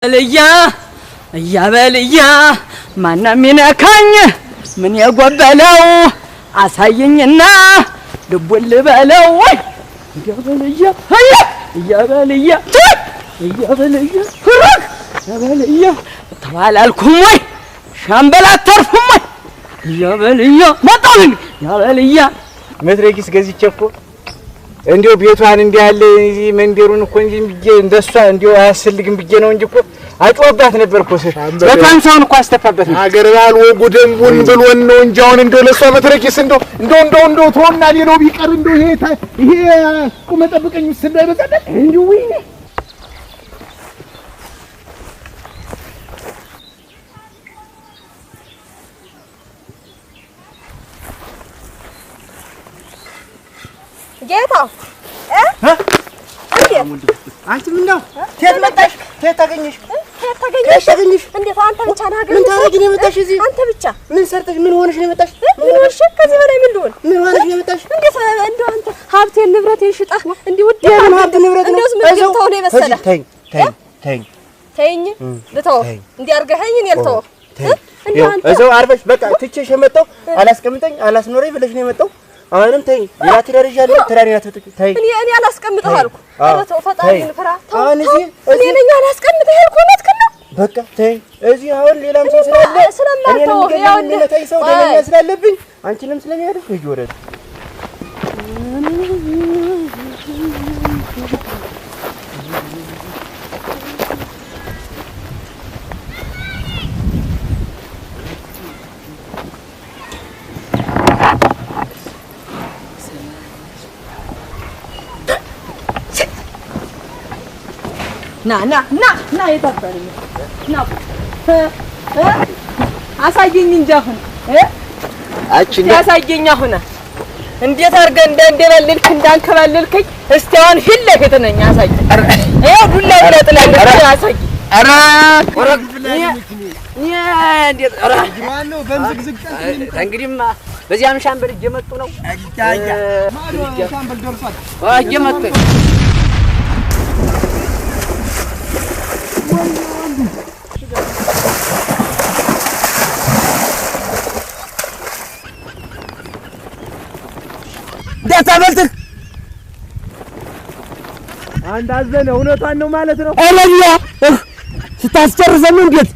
يا بليا ما منكኝ من يغبلው አሳየኝና ልቡን ልበለው يا بليا يا بليا يا بليا يا بليا ተባላልኩም ወይ ሻምበል አተርፉም ወይ يا بليا መጣልኝ يا بليا መትረጊስ ገዝቼ እኮ እንዴው ቤቷን እንዲያለ እዚህ መንደሩን እኮ እንጂ ብዬ እንደሷ እንዴው አያስፈልግም ብዬ ነው እንጂ እኮ አጮባት ነበር እኮ በታንሳውን እኮ አስተፋበት ነው ሀገር ባል ወጉ ደንቡን ብሎን ነው እንጂ አሁን እንደው ለሷ መትረጊስ እንደው ተወና ሌላው ቢቀር እንደው ይሄ ቁመ ጠብቀኝ ውስጥ እንዳይበዛለት እንዴው ወይኔ ጌታ አንቺ ምን ነው ከየት መጣሽ? ከየት ታገኘሽ? እንዴት አንተ ብቻ ነህ? ምን ታረጊ ነው የመጣሽ እዚህ? አንተ ብቻ ምን ሰርተሽ ምን ሆነሽ ነው የመጣሽ? ምን ሆነሽ? ከዚህ በላይ ምን ልሆን? ምን ሆነሽ ነው የመጣሽ? እንዴት እንደው አንተ ሀብቴን ንብረቴን ሽጣህ እንዲህ ውድ ሀብት ንብረት ነው እንደውስ ምን ገብተው ነው የመሰለህ? ተይኝ ልተው እንዲህ አድርገኸኝ እኔ ልተው እዛው አርፈሽ በቃ ትቼሽ የመጣው አላስቀምጠኝ አላስኖረኝ ብለሽ ነው የመጣው። አሁንም ተይ ያ ትዳርጃለሁ ትዳሪና ተይ እኔ አላስቀምጥህ አልኩ። አረተው ፈጣሪን ፍራ ተው እኔ ነኝ አላስቀምጥህ ያልኩ እውነት ግን ነው። በቃ ተይ እዚህ አሁን ሌላም ሰው ስላለ ስለማታው ያው ለታይ ሰው ደመኛ ስላለብኝ አንቺንም ስለሚያደርግ ልጅ ወረድ ና የታፈረኝ ና አሳየኝ እንጂ አሁን ያሳየኝ አሁን እንዴት አድርገህ እንደበልልክ እንዳንከባልልከኝ እስቲ አሁን ፊት ለፊት ነኝ አሳየኝ። ይኸው ዱላ ይጥላለህ አሳየኝ። ኧረ ወረግ እንዴት ኧረ ማነው በምዝግዝግ እንግዲህማ በዚያም ሻምበል እየመጡ ነው። ሻምበል ደርሷል እየመጡ እንዳታመልጥህ አንድ አዘነ እውነቷን ነው ማለት ነው። አለኛ ስታስጨርሰን እንዴት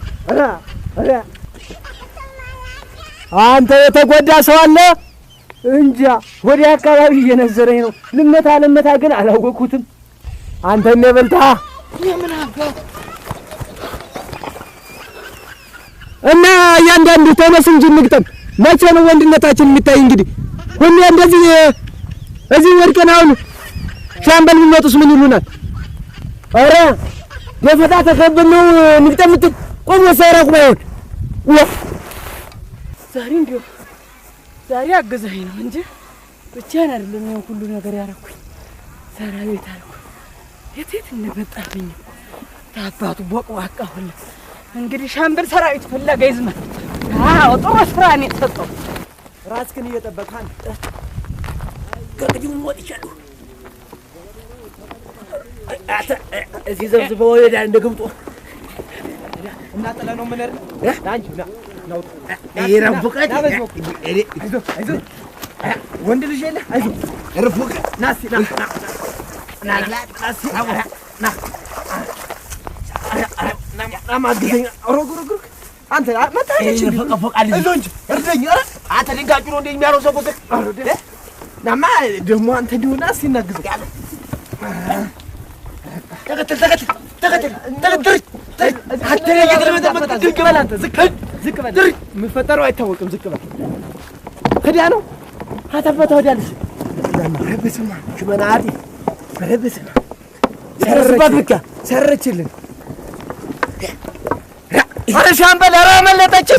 አንተ የተጎዳ ሰው አለ እንጃ ወደ አካባቢ እየነዘረኝ ነው። ልመታ ግን አላወቅኩትም። አንተ ነው በልታ ምን አባ እና ያንዳንዱ ተነስ እንጂ እንግጠም። መቼ ነው ወንድነታችን የሚታይ? እንግዲህ ሁሉ እንደዚህ እዚህ ወድቀን አሁን ሻምበል ቢመጡስ ምን ይሉናል? ኧረ ደፈታ ተከበል ነው እንግጠም ቆሞ ሰራቁ ባይሆን ዛሬ አገዛኸኝ ነው እንጂ ብቻዬን አይደለም ሁሉ ነገር ያደረኩኝ። ሰራዊት አልኩ የት እንደመጣብኝ ታባቱ ቦቅዋቃ ሁሉ እንግዲህ ሻምበል ሰራዊት ፍለጋ ይዝመት። ጥሩ ስራ ነው የተሰጠው። ራስህን እየጠበቅህ ከቅድሙ ወጥቻለሁ። እዚህ ዘብዝበው ወደ እንደግምጦ እና ጥለ ነው ምን አንቺ ነው ይረብቀት አይዞህ ወንድ ልጅ የለ አይዞህ እርፉቅ ናሲ ማግዘኛ ሮግሮግ አንተ መጣች ፈቀፈቃል እንጂ እርደኝ ኧረ አንተ ድንጋጩ ነው እንደሚያረው ሰው ቆሰ ናማ ደግሞ አንተ ዲውና ሲናግዝ ተከተል አትረ እየተለመደበት ዝቅ በል አንተ ዝቅ በል የምፈጠረው አይታወቅም። ዝቅ በል ከዲያ ነው አታፈታ ወዲያለሽ ረብስማ ሽመናቲ ረብስማ ሰረባት ብቻ ሰረችልን። ኧረ ሻምበል ኧረ መለጠች።